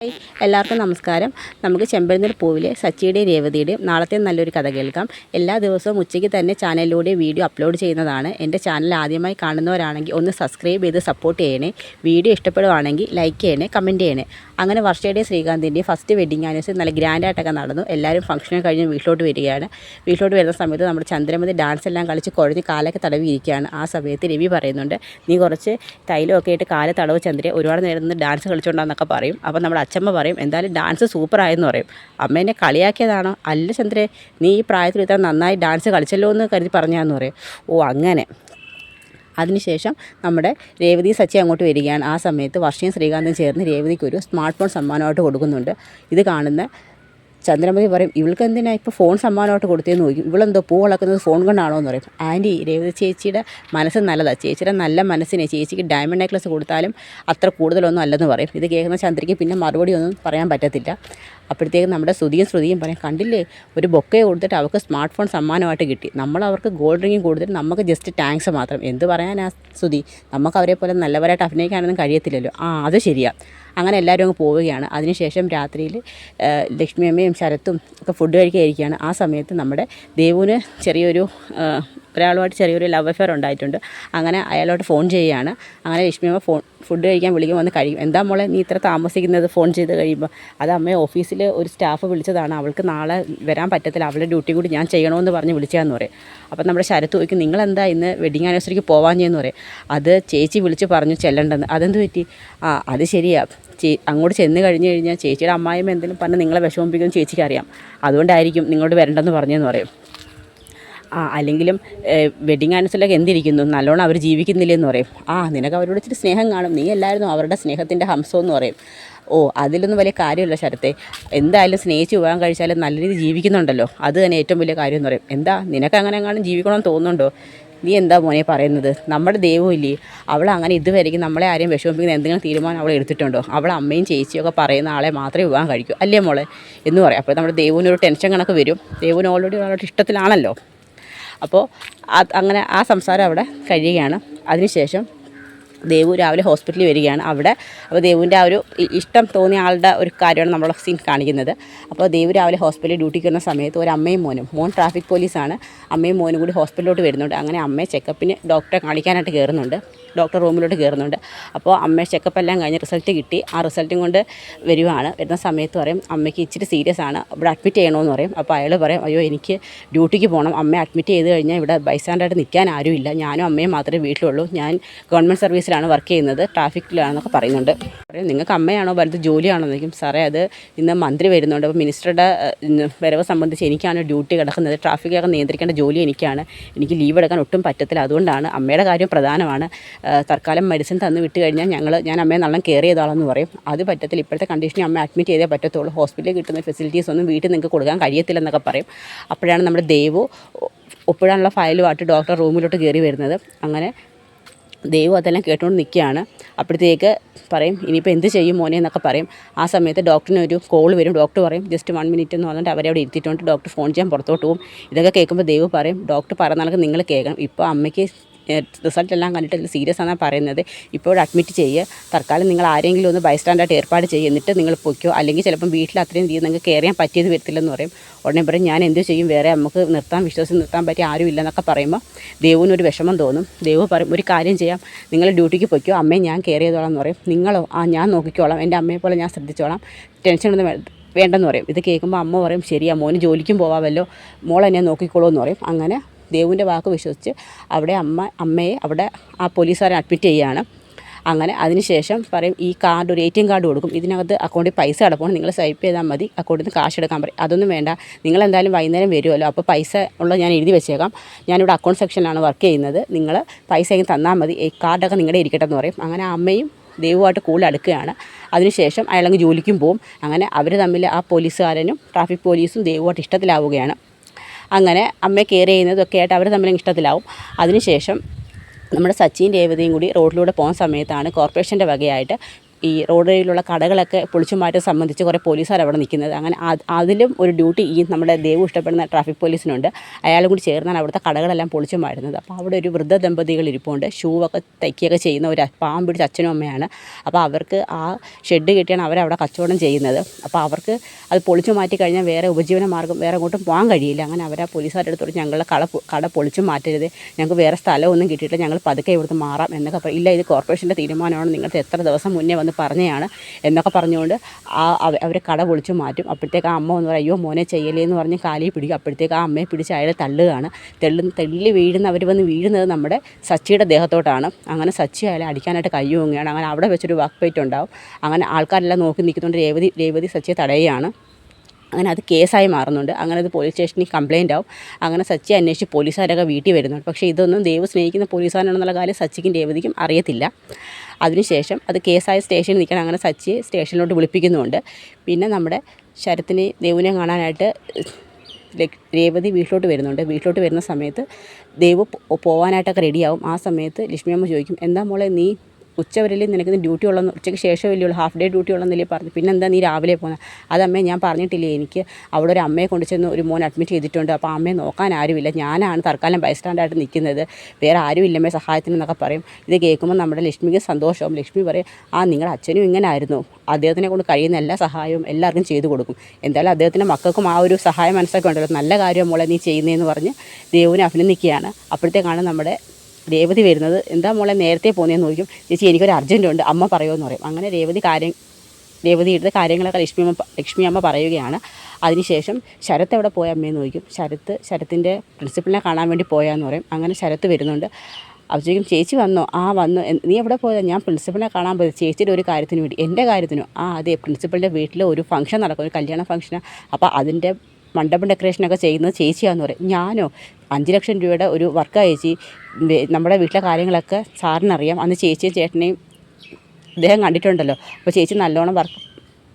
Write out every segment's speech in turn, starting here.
Hi എല്ലാവർക്കും നമസ്കാരം. നമുക്ക് ചെമ്പഴന്തൽ പൂവിലെ സച്ചിയുടെയും രേവതിയുടെയും നാളത്തെ നല്ലൊരു കഥ കേൾക്കാം. എല്ലാ ദിവസവും ഉച്ചയ്ക്ക് തന്നെ ചാനലിലൂടെ വീഡിയോ അപ്ലോഡ് ചെയ്യുന്നതാണ്. എൻ്റെ ചാനൽ ആദ്യമായി കാണുന്നവരാണെങ്കിൽ ഒന്ന് സബ്സ്ക്രൈബ് ചെയ്ത് സപ്പോർട്ട് ചെയ്യണേ. വീഡിയോ ഇഷ്ടപ്പെടുവാണെങ്കിൽ ലൈക്ക് ചെയ്യണേ, കമൻറ്റ് ചെയ്യണേ. അങ്ങനെ വർഷയുടെയും ശ്രീകാന്തിൻ്റെയും ഫസ്റ്റ് വെഡിങ് ആനിവേഴ്സറി നല്ല ഗ്രാൻഡായിട്ടൊക്കെ നടന്നു. എല്ലാവരും ഫംഗ്ഷനും കഴിഞ്ഞ് വീട്ടിലോട്ട് വരികയാണ്. വീട്ടിലോട്ട് വരുന്ന സമയത്ത് നമ്മുടെ ചന്ദ്രമതി ഡാൻസ് എല്ലാം കളിച്ച് കുഴഞ്ഞ് കാലൊക്കെ തടവിയിരിക്കുകയാണ്. ആ സമയത്ത് രവി പറയുന്നുണ്ട്, നീ കുറച്ച് തൈലമൊക്കെ ആയിട്ട് കാല് തടവ് ചന്ദ്രയെ, ഒരുപാട് നേരം നിന്ന് ഡാൻസ് കളിച്ചുകൊണ്ടാന്നൊക്കെ പറയും. അപ്പോൾ നമ്മുടെ അച്ഛമ്മ പറയും, എന്തായാലും ഡാൻസ് സൂപ്പറായെന്ന് പറയും. അമ്മേനെ കളിയാക്കിയതാണോ? അല്ല ചന്ദ്രേ, നീ ഈ പ്രായത്തിൽ ഇത്ര നന്നായി ഡാൻസ് കളിച്ചല്ലോ എന്ന് കരുതി പറഞ്ഞാന്ന് പറയും. ഓ അങ്ങനെ. അതിനുശേഷം നമ്മുടെ രേവതി സച്ചി അങ്ങോട്ട് വരികയാണ്. ആ സമയത്ത് വർഷയും ശ്രീകാന്തും ചേർന്ന് രേവതിക്കൊരു സ്മാർട്ട് ഫോൺ സമ്മാനമായിട്ട് കൊടുക്കുന്നുണ്ട്. ഇത് കാണുന്ന ചന്ദ്രമതി പറയും, ഇവൾക്ക് എന്തിനാ ഇപ്പോൾ ഫോൺ സമ്മാനമായിട്ട് കൊടുത്തേന്ന് ചോദിക്കും. ഇവളെന്തോ പൂ വളക്കുന്നത് ഫോൺ കൊണ്ടാണോ എന്ന് പറയും. ആൻറ്റി, രേവതി ചേച്ചിയുടെ മനസ്സ് നല്ലതാണ്. ചേച്ചിയുടെ നല്ല മനസ്സിനെ ചേച്ചിക്ക് ഡയമണ്ട് നെക്ലസ് കൊടുത്താലും അത്ര കൂടുതലൊന്നും അല്ലെന്ന് പറയും. ഇത് കേൾക്കുന്ന ചന്ദ്രയ്ക്ക് പിന്നെ മറുപടി ഒന്നും പറയാൻ പറ്റത്തില്ല. അപ്പോഴത്തേക്കും നമ്മുടെ ശ്രുതിയും പറയും, കണ്ടില്ലേ, ഒരു ബൊക്കെ കൊടുത്തിട്ട് അവൾക്ക് സ്മാർട്ട് ഫോൺ സമ്മാനമായിട്ട് കിട്ടി. നമ്മൾ അവർക്ക് ഗോൾഡ് റിംഗ് കൊടുത്തിട്ട് നമുക്ക് ജസ്റ്റ് താങ്ക്സ് മാത്രം. എന്ത് പറയാനാ ശ്രുതി, നമുക്ക് അവരെ പോലെ നല്ലവരായിട്ട് അഭിനയിക്കാനൊന്നും കഴിയത്തില്ലല്ലോ. അത് ശരിയാണ്. അങ്ങനെ എല്ലാവരും അങ്ങ് പോവുകയാണ്. അതിനുശേഷം രാത്രിയിൽ ലക്ഷ്മിയമ്മയും ശരത്തും ഒക്കെ ഫുഡ് കഴിക്കുകയായിരിക്കുകയാണ്. ആ സമയത്ത് നമ്മുടെ ദേവുവിന് ഒരാളുമായിട്ട് ചെറിയൊരു ലവ് അഫെയർ ഉണ്ടായിട്ടുണ്ട്. അങ്ങനെ അയാളോട്ട് ഫോൺ ചെയ്യുകയാണ്. അങ്ങനെ ലക്ഷ്മിയമ്മ ഫുഡ് കഴിക്കാൻ വിളിക്കുമ്പോൾ വന്ന് കഴിയും. എന്താ മോളെ നീ ഇത്ര താമസിക്കുന്നത് ഫോൺ ചെയ്ത് കഴിയുമ്പോൾ? അത് അമ്മയെ ഓഫീസിൽ ഒരു സ്റ്റാഫ് വിളിച്ചതാണ്, അവൾക്ക് നാളെ വരാൻ പറ്റത്തില്ല, അവളുടെ ഡ്യൂട്ടി കൂടി ഞാൻ ചെയ്യണമെന്ന് പറഞ്ഞ് വിളിച്ചതെന്ന് പറയും. അപ്പം നമ്മുടെ ശരത്ത് ചോദിക്കും, നിങ്ങളെന്താ ഇന്ന് വെഡിങ് ആനിവേഴ്സറിക്ക് പോവാഞ്ഞെന്ന് പറയും. അത് ചേച്ചി വിളിച്ച് പറഞ്ഞു ചെല്ലണ്ടെന്ന്. അതെന്ത് പറ്റി? അത് ശരിയാ, അങ്ങോട്ട് ചെന്ന് കഴിഞ്ഞ് കഴിഞ്ഞാൽ ചേച്ചിയുടെ അമ്മായിമ്മ എന്തെങ്കിലും പറഞ്ഞ് നിങ്ങളെ വിഷമിപ്പിക്കുമെന്ന് ചേച്ചിക്ക് അറിയാം, അതുകൊണ്ടായിരിക്കും നിങ്ങളോട് വരണ്ടെന്ന് പറഞ്ഞതെന്ന് പറയും. അല്ലെങ്കിലും വെഡിങ് ആനിവേഴ്സറിയിലൊക്കെ എന്തിരിക്കുന്നു, നല്ലോണം അവർ ജീവിക്കുന്നില്ലെന്ന് പറയും. നിനക്ക് അവരോട് ഇച്ചിരി സ്നേഹം കാണും, നീ എല്ലായിരുന്നു അവരുടെ സ്നേഹത്തിൻ്റെ ഹംസമെന്ന് പറയും. അതിലൊന്നും വലിയ കാര്യമില്ല ശരത്തെ, എന്തായാലും സ്നേഹിച്ച് വിവാഹം കഴിച്ചാലും നല്ല രീതിയിൽ ജീവിക്കുന്നുണ്ടല്ലോ, അത് തന്നെ ഏറ്റവും വലിയ കാര്യം എന്ന് പറയും. എന്താ നിനക്ക് അങ്ങനെ എങ്ങാനും ജീവിക്കണമെന്ന് തോന്നുന്നുണ്ടോ? നീ എന്താ മോനെ പറയുന്നത്? നമ്മുടെ ദൈവം ഇല്ലേ, അവൾ അങ്ങനെ ഇതുവരെയ്ക്കും നമ്മളെ ആരെയും വിഷമിപ്പിക്കുന്ന എന്തെങ്കിലും തീരുമാനം അവൾ എടുത്തിട്ടുണ്ടോ? അവൾ അമ്മയും ചേച്ചിയൊക്കെ പറയുന്ന ആളെ മാത്രമേ വിവാഹം കഴിക്കൂ, അല്ലേ മോളെ എന്ന് പറയും. അപ്പോൾ നമ്മുടെ ദൈവനൊരു ടെൻഷൻ കണക്ക് വരും. ദൈവന് ഓൾറെഡി ഒരാളുടെ ഇഷ്ടത്തിലാണല്ലോ. അപ്പോൾ അങ്ങനെ ആ സംസാരം അവിടെ കഴിയുകയാണ്. അതിനുശേഷം ദേവു രാവിലെ ഹോസ്പിറ്റലിൽ വരികയാണ്. അപ്പോൾ ദേവുവിൻ്റെ ആ ഒരു ഇഷ്ടം തോന്നിയ ആളുടെ ഒരു കാര്യമാണ് നമ്മളെ സീൻ കാണിക്കുന്നത്. അപ്പോൾ ദേവു രാവിലെ ഹോസ്പിറ്റലിൽ ഡ്യൂട്ടിക്ക് വരുന്ന സമയത്ത് ഒരു അമ്മയും മോൻ ട്രാഫിക് പോലീസാണ്, അമ്മയും മോനും കൂടി ഹോസ്പിറ്റലിലോട്ട് വരുന്നുണ്ട്. അങ്ങനെ അമ്മയെ ചെക്കപ്പിന് ഡോക്ടറെ കാണിക്കാനായിട്ട് കയറുന്നുണ്ട്, ഡോക്ടർ റൂമിലോട്ട് കയറുന്നുണ്ട്. അപ്പോൾ അമ്മയെ ചെക്കപ്പ് എല്ലാം കഴിഞ്ഞ് റിസൾട്ട് കിട്ടി. ആ റിസൾട്ടും കൊണ്ട് വരുന്ന സമയത്ത് പറയും, അമ്മയ്ക്ക് ഇച്ചിരി സീരിയസ് ആണ്, ഇവിടെ അഡ്മിറ്റ് ചെയ്യണമെന്ന് പറയും. അപ്പോൾ അയാൾ പറയും, അയ്യോ എനിക്ക് ഡ്യൂട്ടിക്ക് പോകണം, അമ്മയെ അഡ്മിറ്റ് ചെയ്ത് കഴിഞ്ഞാൽ ഇവിടെ ബൈസ്റ്റാൻഡായിട്ട് നിൽക്കാൻ ആരുമില്ല, ഞാനും അമ്മയും മാത്രമേ വീട്ടിലുള്ളൂ, ഞാൻ ഗവൺമെൻറ് സർവീസിലാണ് വർക്ക് ചെയ്യുന്നത്, ട്രാഫിക്കിലാണെന്നൊക്കെ പറയുന്നുണ്ട്. പറയും, നിങ്ങൾക്ക് അമ്മയാണോ വലുത് ജോലിയാണോ എന്നൊക്കെ. സാറേ, അത് ഇന്ന് മന്ത്രി വരുന്നുണ്ട്, അപ്പോൾ മിനിസ്റ്ററുടെ വരവ് സംബന്ധിച്ച് എനിക്കാണ് ഡ്യൂട്ടി കിടക്കുന്നത്, ട്രാഫിക്കൊക്കെ നിയന്ത്രിക്കേണ്ട ജോലി എനിക്കാണ്, എനിക്ക് ലീവ് എടുക്കാൻ ഒട്ടും പറ്റത്തില്ല, അതുകൊണ്ടാണ് അമ്മയുടെ കാര്യം പ്രധാനമാണ്, തൽക്കാലം മെഡിസിൻ തന്നു വിട്ട് കഴിഞ്ഞാൽ ഞാൻ അമ്മയെ നല്ല കെയർ ചെയ്തോളാമെന്ന് പറയും. അത് പറ്റത്തില്ല, ഇപ്പോഴത്തെ കണ്ടീഷനിൽ അമ്മ അഡ്മിറ്റ് ചെയ്തേ പറ്റത്തുള്ളൂ, ഹോസ്പിറ്റലിൽ കിട്ടുന്ന ഫെസിലിറ്റീസ് ഒന്നും വീട്ടിൽ നിങ്ങൾക്ക് കൊടുക്കാൻ കഴിയത്തില്ലെന്നൊക്കെ പറയും. അപ്പോഴാണ് നമ്മുടെ ദേവു ഒപ്പിടാനുള്ള ഫയലുമായിട്ട് ഡോക്ടർ റൂമിലോട്ട് കയറി വരുന്നത്. അങ്ങനെ ദേവു അതെല്ലാം കേട്ടുകൊണ്ട് നിൽക്കുകയാണ്. അപ്പോഴത്തേക്ക് പറയും, ഇനിയിപ്പോൾ എന്ത് ചെയ്യും മോനെ എന്നൊക്കെ പറയും. ആ സമയത്ത് ഡോക്ടറിന് ഒരു കോൾ വരും. ഡോക്ടർ പറയും, ജസ്റ്റ് 1 മിനിറ്റ് എന്ന് പറഞ്ഞിട്ട് അവരെ അവിടെ ഇരുത്തിയിട്ടുണ്ട്. ഡോക്ടർ ഫോൺ ചെയ്യാൻ പുറത്തോട്ട് പോകും. ഇതൊക്കെ കേൾക്കുമ്പോൾ ദേവു പറയും, ഡോക്ടർ പറയുന്ന കണക്ക് നിങ്ങൾ കേൾക്കണം, ഇപ്പോൾ അമ്മയ്ക്ക് റിസൾട്ട് എല്ലാം കണ്ടിട്ട് ഇതിൽ സീരിയസ് ആണെന്നാണ് പറയുന്നത്, ഇപ്പോൾ അഡ്മിറ്റ് ചെയ്യുക, തൽക്കാലം നിങ്ങൾ ആരെങ്കിലും ഒന്ന് ബൈസ്റ്റാൻഡായിട്ട് ഏർപ്പാട് ചെയ്യുക, എന്നിട്ട് നിങ്ങൾ പൊയ്ക്കോ, അല്ലെങ്കിൽ ചിലപ്പം വീട്ടിൽ അത്രയും തീരെ നിങ്ങൾക്ക് കെയർ ചെയ്യാൻ പറ്റിയത് വരത്തില്ലെന്ന് പറയും. ഉടനെ പറയും, ഞാൻ എന്ത് ചെയ്യും, വേറെ നമുക്ക് വിശ്വസിച്ച് നിർത്താൻ പറ്റിയ ആരും ഇല്ലെന്നൊക്കെ പറയുമ്പോൾ ദേവുവിനൊരു വിഷമം തോന്നും. ദേവു പറയും, ഒരു കാര്യം ചെയ്യാം, നിങ്ങൾ ഡ്യൂട്ടിക്ക് പൊയ്ക്കോ, അമ്മയെ ഞാൻ കെയർ ചെയ്തോളാം എന്ന് പറയും. നിങ്ങളോ? ഞാൻ നോക്കിക്കോളാം, എൻ്റെ അമ്മയെ പോലെ ഞാൻ ശ്രദ്ധിച്ചോളാം, ടെൻഷൻ ഒന്നും വേണ്ടെന്ന് പറയും. ഇത് കേൾക്കുമ്പോൾ അമ്മ പറയും, ശരിയാ മോന് ജോലിക്കും പോവാമല്ലോ, മോൾ എന്നെ നോക്കിക്കോളൂ എന്ന് പറയും. അങ്ങനെ ദേവുവിൻ്റെ വാക്ക് വിശ്വസിച്ച് അമ്മയെ അവിടെ ആ പോലീസുകാരെ അഡ്മിറ്റ് ചെയ്യുകയാണ്. അങ്ങനെ അതിനുശേഷം പറയും, ഈ കാർഡ് ഒരു ATM കാർഡ് കൊടുക്കും, ഇതിനകത്ത് അക്കൗണ്ടിൽ പൈസ അടപ്പണം, നിങ്ങൾ സ്വൈപ്പ് ചെയ്താൽ മതി, അക്കൗണ്ടിൽ നിന്ന് കാശ് എടുക്കാൻ പറയും. അതൊന്നും വേണ്ട, നിങ്ങൾ എന്തായാലും വൈകുന്നേരം വരുമല്ലോ, അപ്പോൾ പൈസ ഉള്ളത് ഞാൻ എഴുതി വെച്ചേക്കാം, ഞാനിവിടെ അക്കൗണ്ട് സെക്ഷനിലാണ് വർക്ക് ചെയ്യുന്നത്, നിങ്ങൾ പൈസ എങ്കിൽ തന്നാൽ മതി, ഈ കാർഡൊക്കെ നിങ്ങളുടെ ഇരിക്കട്ടെ എന്ന് പറയും. അങ്ങനെ അമ്മയും ദേവുമായിട്ട് കൂടുതൽ അടുക്കുകയാണ്. അതിനുശേഷം അയാളങ്ങ് ജോലിക്കും പോവും. അങ്ങനെ അവർ തമ്മിൽ ആ പോലീസുകാരനും ട്രാഫിക് പോലീസും ദേവുമായിട്ട് ഇഷ്ടത്തിലാവുകയാണ്. അങ്ങനെ അമ്മയെ കെയർ ചെയ്യുന്നതൊക്കെ ആയിട്ട് അവർ തമ്മിൽ ഇഷ്ടത്തിലാവും. അതിനുശേഷം നമ്മുടെ സച്ചിയും രേവതിയും കൂടി റോഡിലൂടെ പോകുന്ന സമയത്താണ് കോർപ്പറേഷൻ്റെ വകയായിട്ട് ഈ റോഡിലുള്ള കടകളൊക്കെ പൊളിച്ചു മാറ്റാൻ സംബന്ധിച്ച് കുറേ പോലീസുകാർ അവിടെ നിൽക്കുന്നത്. അങ്ങനെ അതിലും ഒരു ഡ്യൂട്ടി ഈ നമ്മുടെ ദേവു ഇഷ്ടപ്പെടുന്ന ട്രാഫിക് പോലീസിനുണ്ട്. അയാളും കൂടി ചേർന്നാണ് അവിടുത്തെ കടകളെല്ലാം പൊളിച്ചു മാറ്റുന്നത്. അപ്പോൾ അവിടെ ഒരു വൃദ്ധ ദമ്പതികൾ ഇരിപ്പുണ്ട്. ഷൂവൊക്കെ തയ്ക്കുകയൊക്കെ ചെയ്യുന്ന ഒരു പാവം പിടിച്ച അച്ഛനും അമ്മയാണ്. അപ്പോൾ അവർക്ക് ആ ഷെഡ് കെട്ടിയാണ് അവരവിടെ കച്ചവടം ചെയ്യുന്നത്. അപ്പോൾ അവർക്ക് അത് പൊളിച്ചു മാറ്റി കഴിഞ്ഞാൽ വേറെ ഉപജീവന മാർഗ്ഗം വേറെ എങ്ങോട്ടും പോകാൻ കഴിയില്ല. അങ്ങനെ അവർ ആ പോലീസുകാരുടെ അടുത്തോട് ഞങ്ങളുടെ കട പൊളിച്ചു മാറ്റരുത്, ഞങ്ങൾക്ക് വേറെ സ്ഥലമൊന്നും കിട്ടിയിട്ടില്ല, ഞങ്ങൾ പതുക്കെ ഇവിടുന്ന് മാറാം എന്നൊക്കെ പറയും. ഇല്ല, ഇത് കോർപ്പറേഷൻ്റെ തീരുമാനമാണ്, നിങ്ങൾക്ക് എത്ര ദിവസം മുന്നേ വന്ന് പറഞ്ഞതാണ് എന്നൊക്കെ പറഞ്ഞുകൊണ്ട് അവർ കട പൊളിച്ചു മാറ്റും. അപ്പോഴത്തേക്ക് ആ അമ്മ എന്ന് പറയും, അയ്യോ മോനെ ചെയ്യലേ എന്ന് പറഞ്ഞ് കാലിൽ പിടിക്കും. അപ്പോഴത്തേക്ക് ആ അമ്മയെ പിടിച്ച് അയാൾ തള്ളുകയാണ്. തള്ളി അവർ വന്ന് വീഴുന്നത് നമ്മുടെ സച്ചിയുടെ ദേഹത്തോട്ടാണ്. അങ്ങനെ സച്ചി അയാളെ അടിക്കാനായിട്ട് കൈ ഓങ്ങുകയാണ്. അങ്ങനെ അവിടെ വെച്ചൊരു വാക്ക് ഫൈറ്റ് ഉണ്ടാവും. അങ്ങനെ ആൾക്കാരെല്ലാം നോക്കി നിൽക്കുന്നുണ്ട്. രേവതി സച്ചിയെ തടയുകയാണ്. അങ്ങനെ അത് കേസായി മാറുന്നുണ്ട്. അങ്ങനെ അത് പോലീസ് സ്റ്റേഷനിൽ കംപ്ലയിൻ്റ് ആവും. അങ്ങനെ സച്ചി അന്വേഷിച്ച് പോലീസുകാരൊക്കെ വീട്ടിൽ വരുന്നുണ്ട്. പക്ഷേ ഇതൊന്നും ദേവ് സ്നേഹിക്കുന്ന പോലീസുകാരാണെന്നുള്ള കാര്യം സച്ചിക്കും രേവതിക്കും അറിയത്തില്ല. അതിനുശേഷം അത് കേസായ സ്റ്റേഷനിൽ നിൽക്കണം. അങ്ങനെ സച്ചിയെ സ്റ്റേഷനിലോട്ട് വിളിപ്പിക്കുന്നുമുണ്ട്. പിന്നെ നമ്മുടെ ശരത്തിനെ ദേവിനെ കാണാനായിട്ട് രേവതി വീട്ടിലോട്ട് വരുന്നുണ്ട്. വീട്ടിലോട്ട് വരുന്ന സമയത്ത് ദേവ് പോകാനായിട്ടൊക്കെ റെഡിയാവും. ആ സമയത്ത് ലക്ഷ്മിയമ്മ ചോദിക്കും, എന്താ മോളെ നീ ഉച്ചവരെയല്ലേ നിനക്ക് ഉച്ചയ്ക്ക് ഉള്ളെന്ന്, ഉച്ചയ്ക്ക് ശേഷമല്ലേ ഉള്ളൂ, ഹാഫ് ഡേ ഡ്യൂട്ടി ഉള്ളെന്നല്ലേ പറഞ്ഞു, പിന്നെ എന്താ നീ രാവിലെ പോകുന്നത്? അതമ്മേ ഞാൻ പറഞ്ഞിട്ടില്ലേ, എനിക്ക് അവിടെ ഒരു അമ്മയെ കൊണ്ട് ചെന്ന് ഒരു മോൻ അഡ്മിറ്റ് ചെയ്തിട്ടുണ്ട്. അപ്പോൾ അമ്മയെ നോക്കാൻ ആരുമില്ല, ഞാനാണ് തൽക്കാലം ബൈസ്റ്റാൻഡായിട്ട് നിൽക്കുന്നത്, വേറെ ആരുമില്ലമ്മേ സഹായത്തിന് എന്നൊക്കെ പറയും. ഇത് കേൾക്കുമ്പോൾ നമ്മുടെ ലക്ഷ്മിക്ക് സന്തോഷവും. ലക്ഷ്മി പറയും, നിങ്ങളുടെ അച്ഛനും ഇങ്ങനെ ആയിരുന്നു, അദ്ദേഹത്തിനെ കൊണ്ട് കഴിയുന്ന എല്ലാ സഹായവും എല്ലാവർക്കും ചെയ്തു കൊടുക്കും, എന്തായാലും അദ്ദേഹത്തിൻ്റെ മക്കൾക്കും ആ ഒരു സഹായ മനസ്സൊക്കെ ഉണ്ടല്ലോ, നല്ല കാര്യം മോളെ നീ ചെയ്യുന്നതെന്ന് പറഞ്ഞ് ദേവുവിനെ അഭിനന്ദിക്കുകയാണ്. അപ്പോഴത്തേക്കാണ് നമ്മുടെ രേവതി വരുന്നത്. എന്താ മോളെ നേരത്തെ പോകുന്നതെന്ന് ചോദിക്കും. ചേച്ചി എനിക്കൊരു അർജൻറ്റുണ്ട്, അമ്മ പറയുമെന്ന് പറയും. അങ്ങനെ രേവതിയുടെ കാര്യങ്ങളൊക്കെ ലക്ഷ്മി അമ്മ പറയുകയാണ്. അതിനുശേഷം ശരത്ത് എവിടെ പോയ അമ്മയെന്ന് ചോദിക്കും. ശരത്തിൻ്റെ പ്രിൻസിപ്പലിനെ കാണാൻ വേണ്ടി പോയാന്ന് പറയും. അങ്ങനെ ശരത്ത് വരുന്നുണ്ട്. അപ്പോഴേക്കും ചേച്ചി വന്നോ? വന്നു. നീ എവിടെ പോയത്? ഞാൻ പ്രിൻസിപ്പലിനെ കാണാൻ പോയത് ചേച്ചിയുടെ ഒരു കാര്യത്തിന് വേണ്ടി. എൻ്റെ കാര്യത്തിനോ? അതെ, പ്രിൻസിപ്പലിൻ്റെ വീട്ടിൽ ഒരു ഫംഗ്ഷൻ നടക്കും, ഒരു കല്യാണ ഫംഗ്ഷനാണ്. അപ്പോൾ അതിൻ്റെ മണ്ഡപം ഡെക്കറേഷനൊക്കെ ചെയ്യുന്നത് ചേച്ചിയാണെന്ന് പറയും. ഞാനോ? 5 ലക്ഷം രൂപയുടെ ഒരു വർക്കാണ് ചേച്ചി. നമ്മുടെ വീട്ടിലെ കാര്യങ്ങളൊക്കെ സാറിനറിയാം, അന്ന് ചേച്ചിയും ചേട്ടനെയും അദ്ദേഹം കണ്ടിട്ടുണ്ടല്ലോ. അപ്പോൾ ചേച്ചി നല്ലോണം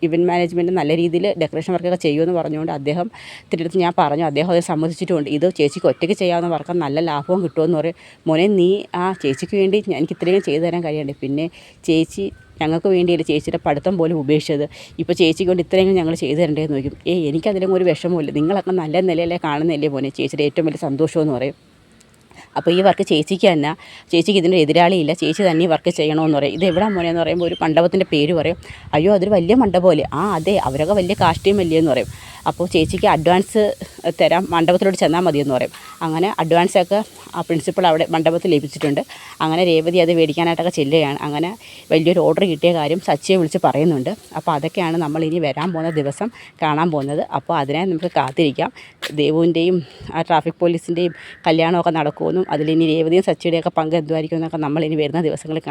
ഇവൻറ്റ് മാനേജ്മെൻറ്റ് നല്ല രീതിയിൽ ഡെക്കറേഷൻ വർക്കൊക്കെ ചെയ്യുമെന്ന് പറഞ്ഞുകൊണ്ട് അദ്ദേഹത്തിൻ്റെ അടുത്ത് ഞാൻ പറഞ്ഞു. അദ്ദേഹം അത് സമ്മതിച്ചിട്ടുമുണ്ട്. ഇത് ചേച്ചിക്ക് ഒറ്റയ്ക്ക് ചെയ്യാവുന്ന വർക്ക്, നല്ല ലാഭവും കിട്ടുമെന്ന് പറയും. മോനെ നീ ചേച്ചിക്ക് വേണ്ടി എനിക്ക് ഇത്രയും ചെയ്തു തരാൻ കഴിയണ്ടേ? പിന്നെ ചേച്ചി ഞങ്ങൾക്ക് വേണ്ടിയല്ലേ ചേച്ചിയുടെ പഠിത്തം പോലും ഉപേക്ഷിച്ചത്, ഇപ്പോൾ ചേച്ചിക്ക് കൊണ്ട് ഇത്രയെങ്കിലും ഞങ്ങൾ ചെയ്തു തരണ്ടേന്ന് ചോദിക്കും. എനിക്കതിലും ഒരു വിഷമമില്ല, നിങ്ങളൊക്കെ നല്ല നിലയിലേ കാണുന്നില്ലേ മോനെ, ചേച്ചിയുടെ ഏറ്റവും വലിയ സന്തോഷമെന്ന് പറയും. അപ്പോൾ ഈ വർക്ക് ചേച്ചിക്ക് തന്നെ, ചേച്ചിക്ക് ഇതിൻ്റെ എതിരാളിയില്ല, ചേച്ചി തന്നെ ഈ വർക്ക് ചെയ്യണമെന്ന് പറയും. ഇത് എവിടെ മോനെ എന്ന് പറയുമ്പോൾ ഒരു മണ്ഡപത്തിൻ്റെ പേര് പറയും. അയ്യോ അതൊരു വലിയ മണ്ഡപമല്ലേ? അതെ, അവരൊക്കെ വലിയ കാസ്റ്റ്യൂമല്ലേ എന്ന് പറയും. അപ്പോൾ ചേച്ചിക്ക് അഡ്വാൻസ് തരാം, മണ്ഡപത്തിലോട്ട് ചെന്നാൽ മതിയെന്ന് പറയും. അങ്ങനെ അഡ്വാൻസൊക്കെ ആ പ്രിൻസിപ്പൾ അവിടെ മണ്ഡപത്തിൽ ലഭിച്ചിട്ടുണ്ട്. അങ്ങനെ രേവതി അത് മേടിക്കാനായിട്ടൊക്കെ ചെല്ലുകയാണ്. അങ്ങനെ വലിയൊരു ഓർഡർ കിട്ടിയ കാര്യം സച്ചിയെ വിളിച്ച് പറയുന്നുണ്ട്. അപ്പോൾ അതൊക്കെയാണ് നമ്മൾ ഇനി വരാൻ പോകുന്ന ദിവസം കാണാൻ പോകുന്നത്. അപ്പോൾ അതിനെ നമുക്ക് കാത്തിരിക്കാം. ദേവുവിൻ്റെയും ആ ട്രാഫിക് പോലീസിൻ്റെയും കല്യാണമൊക്കെ നടക്കുമെന്നും അതിലിനി രേവതിയും സച്ചിയുടെയൊക്കെ പങ്ക് എന്തുമായിരിക്കും എന്നൊക്കെ നമ്മളിനി വരുന്ന ദിവസങ്ങളിൽ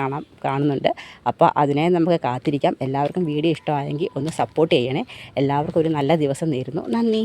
കാണുന്നുണ്ട്. അപ്പോൾ അതിനെ നമുക്ക് കാത്തിരിക്കാം. എല്ലാവർക്കും വീഡിയോ ഇഷ്ടമായെങ്കിൽ ഒന്ന് സപ്പോർട്ട് ചെയ്യണേ. എല്ലാവർക്കും ഒരു നല്ല ദിവസം നേരുന്നു. നന്ദി.